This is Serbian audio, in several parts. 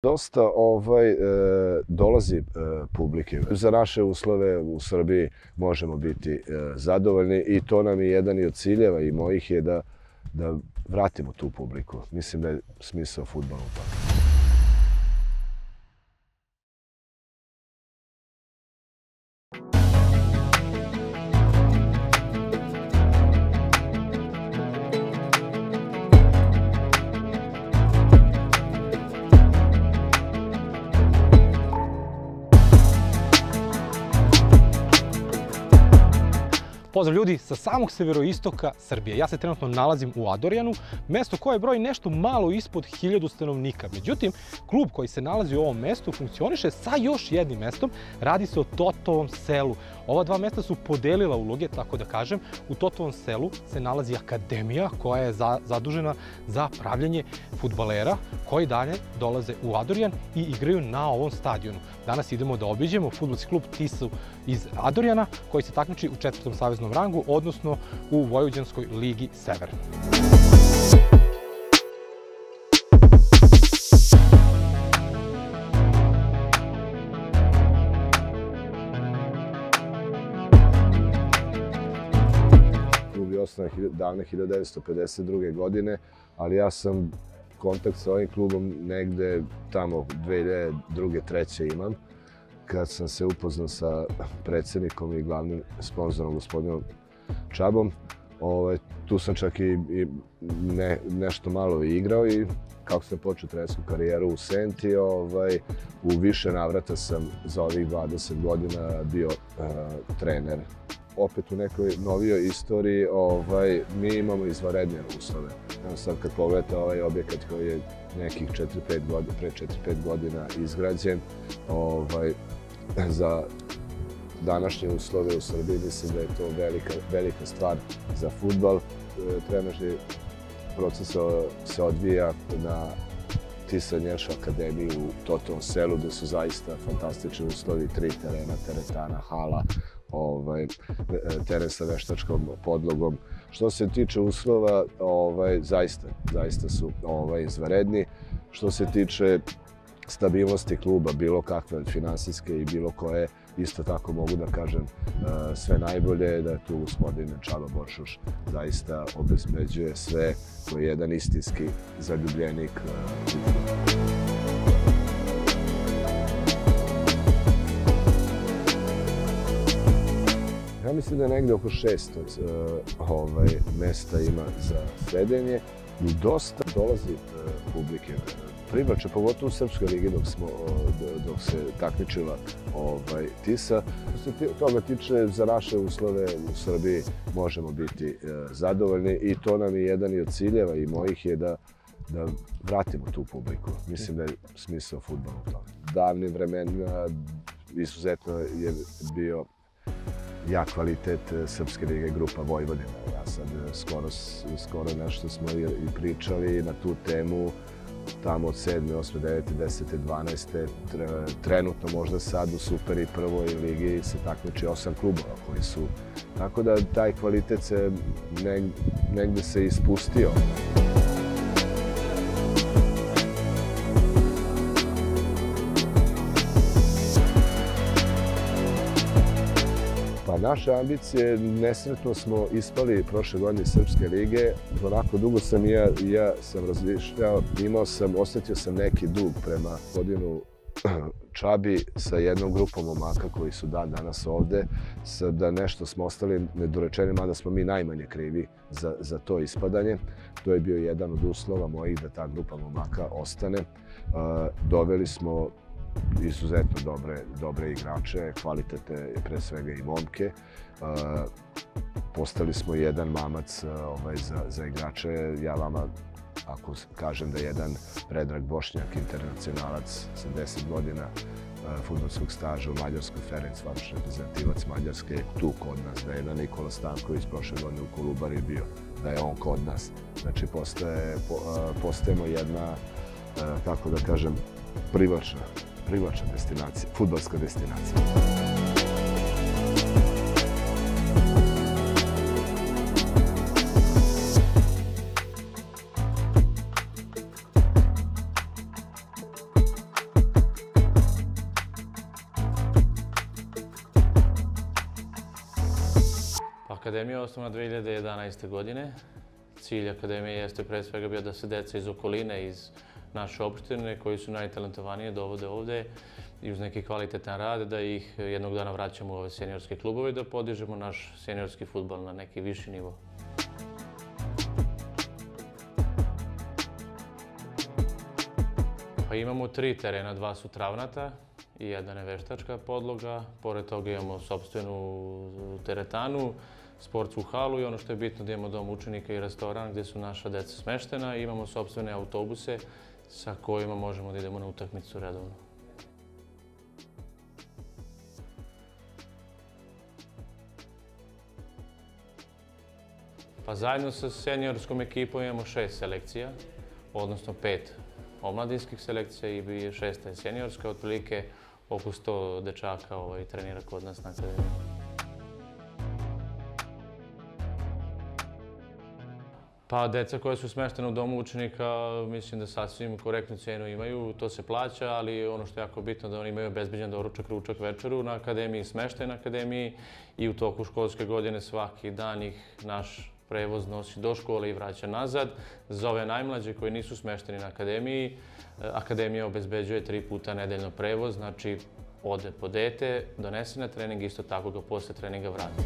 Dosta dolazi publike. Za naše uslove u Srbiji možemo biti zadovoljni i to nam je jedan i od ciljeva i mojih je da vratimo tu publiku. Mislim da je smisao fudbala u tome. Pozdrav ljudi sa samog severoistoka Srbije. Ja se trenutno nalazim u Adorijanu, mesto koje broji nešto malo ispod 1000 stanovnika. Međutim, klub koji se nalazi u ovom mestu funkcioniše sa još jednim mestom. Radi se o Totovom selu. Ova dva mesta su podelila uloge, tako da kažem. U Totovom selu se nalazi akademija koja je zadužena za pravljenje fudbalera koji dalje dolaze u Adorijan i igraju na ovom stadionu. Danas idemo da obiđemo fudbalski klub Tisu iz Adorijana koji se takmiči u 4. saveznom rangu, odnosno u Vojvođanskoj ligi Sever. Klub je osnovan davne 1952. godine, ali ja sam kontakt sa ovim klubom negde tamo 2002. 2003. imam, kad sam se upoznao sa predsjednikom i glavnim sponzorom, gospodinom Čabom. Tu sam čak i nešto malo igrao i kako sam počeo trenersku karijeru u Senti, u više navrata sam za ovih 20 godina bio trener. Opet u nekoj novijoj istoriji mi imamo izvanredne uslove. Sad kad pogledate ovaj objekat koji je nekih 4-5 godina izgrađen, za današnje uslove u Srbiji mislim da je to velika stvar za fudbal. Trenažni proces se odvija na Tisa Nješa akademiji u Totovom selu, gde su zaista fantastični uslovi, 3 terena, teretana, hala, teren sa veštačkom podlogom. Što se tiče uslova, zaista su izvanredni. Što se tiče stabilnosti kluba, bilo kakve finansijske i bilo koje, isto tako mogu da kažem sve najbolje, da je tu gospodin Čaba Boršuš zaista obezbeđuje sve, koji je jedan istinski zaljubljenik. Ja mislim da je negde oko 600 mesta ima za sedenje i dosta dolazi publike. Privlače, pogotovo u Srpskoj ligi dok se takmičila Tisa. Što se toga tiče, za naše uslove u Srbiji možemo biti zadovoljni i to nam je jedan i od ciljeva i mojih je da vratimo tu publiku. Mislim da je smisao fudbala u tome. Davnim vremenima izuzetno je bio jak kvalitet Srpske lige, grupa Vojvodina. Ja sad skoro nešto smo i pričali na tu temu, tamo od 7., 8., 9., 10., 12. Trenutno možda sad u Super i prvoj ligi se takmiči 8 klubova koji su. Tako da taj kvalitet se negde se ispustio. Pa naše ambicije, nesretno smo ispali prošle godine iz Srpske lige. Onako dugo sam i ja sam razmišljao, osjetio sam neki dug prema gospodinu Čabi sa jednom grupom momaka koji su danas ovde, da nešto smo ostali nedorečeni, mada smo mi najmanje krivi za to ispadanje. To je bio jedan od uslova mojih da ta grupa momaka ostane. Doveli smo izuzetno dobre igrače, kvalitete pre svega i momke. Postali smo jedan mamac za igrače. Ja vama, ako kažem da je jedan Predrag Bošnjak, internacionalac sa 10 godina fudbalskog staža u Mađarskoj, Ferenc Varoš, reprezentativac Mađarske, tu kod nas, da je jedan Nikola Stanković prošle godine u Kolubari bio, da je on kod nas. Znači, postajemo jedna, kako da kažem, privlačna destinacija, fudbalska destinacija. Akademija je osnovana 2011. godine. Cilj Akademije jeste pre svega bio da se deca iz okoline, iz naše opštine, koji su najtalentovanije, dovode ovde i uz neki kvalitetan rad, da ih jednog dana vraćamo u ove seniorske klubove i da podižemo naš seniorski fudbal na neki viši nivo. Pa imamo 3 terena, 2 su travnata i 1 je veštačka podloga. Pored toga imamo sopstvenu teretanu, sportsku halu i ono što je bitno da imamo dom učenika i restoran gdje su naša deca smeštena i imamo sopstvene autobuse sa kojima možemo da idemo na utakmicu redovno. Pa zajedno sa seniorskom ekipom imamo 6 selekcija, odnosno 5 omladinskih selekcija i 6 je seniorska, otprilike oko 100 dečaka trenira kod nas na akademiji. Pa deca koja su smeštena u domu učenika, mislim da sasvim korektnu cenu imaju, to se plaća, ali ono što je jako bitno da oni imaju obezbeđen doručak, ručak, večeru na akademiji, smeštaj na akademiji i u toku školske godine svaki dan ih naš prevoz nosi do škole i vraća nazad. Za ove najmlađe koji nisu smešteni na akademiji, akademija obezbeđuje 3 puta nedeljno prevoz, znači ode po dete, donese na trening, isto tako ga posle treninga vrati.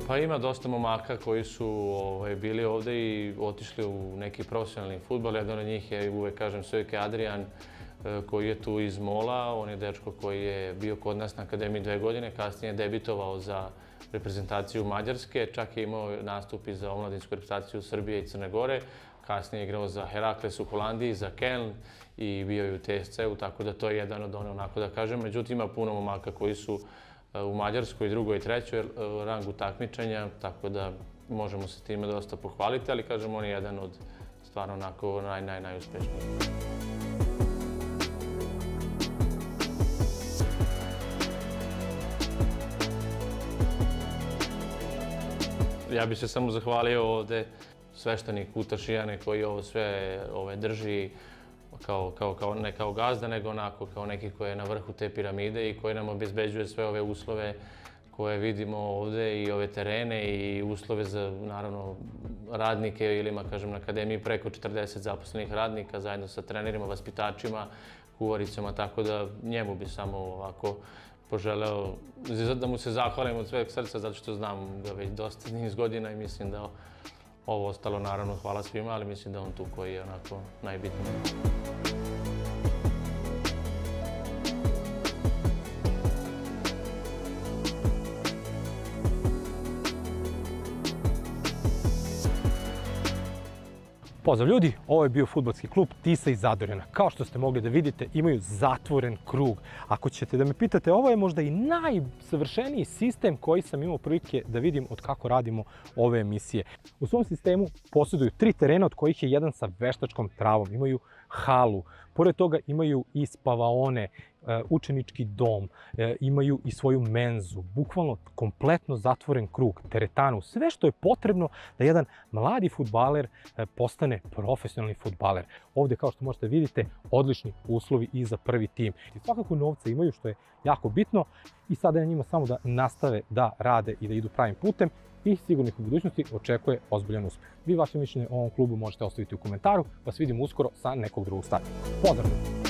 Pa ima dosta momaka koji su bili ovde i otišli u neki profesionalni fudbal. Jedan od njih je, uvek kažem, Sojke Adrian, koji je tu iz Mola. On je dečko koji je bio kod nas na akademiji 2 godine, kasnije je debitovao za reprezentaciju Mađarske, čak je imao nastup i za omladinsku reprezentaciju Srbije i Crne Gore. Kasnije je igrao za Herakles u Holandiji, za Keln i bio je u TSC-u, tako da to je jedan od one, onako da kažem. Međutim, ima puno momaka koji su u Mađarskoj, 2. i 3. rangu takmičenja, tako da možemo se time dosta pohvaliti, ali kažem, on je jedan od stvarno onako najuspešnijih. Ja bih se samo zahvalio ovde svešteniku Tašijane koji ovo sve drži ne kao gazda, nego onako kao neki koji je na vrhu te piramide i koji nam obezbeđuje sve ove uslove koje vidimo ovde i ove terene i uslove za, naravno, radnike ili ima, kažem, na akademiji preko 40 zaposlenih radnika zajedno sa trenerima, vaspitačima, kuvaricama, tako da njemu bi samo ovako poželeo da mu se zahvalim od sveg srca zato što znam ga već dosta niz godina i mislim da ovo ostalo, naravno, hvala svima, ali mislim da on tu koji je onako najbitniji. Pozdrav ljudi, ovo je bio fudbalski klub Tisa iz Zadorjana. Kao što ste mogli da vidite, imaju zatvoren krug. Ako ćete da me pitate, ovo je možda i najsavršeniji sistem koji sam imao prilike da vidim od kako radimo ove emisije. U svom sistemu posjeduju 3 terena, od kojih je jedan sa veštačkom travom. Imaju halu, pored toga imaju i spavaone, učenički dom, imaju i svoju menzu, bukvalno kompletno zatvoren krug, teretanu, sve što je potrebno da jedan mladi fudbaler postane profesionalni fudbaler. Ovde, kao što možete vidite, odlični uslovi i za prvi tim. I svakako novca imaju, što je jako bitno, i sada je njima samo da nastave da rade i da idu pravim putem i sigurno ih u budućnosti očekuje ozbiljan uspeh. Vi vaše mišljenje o ovom klubu možete ostaviti u komentaru, pa se vidimo uskoro sa nekog drugog starta. Pozdrav!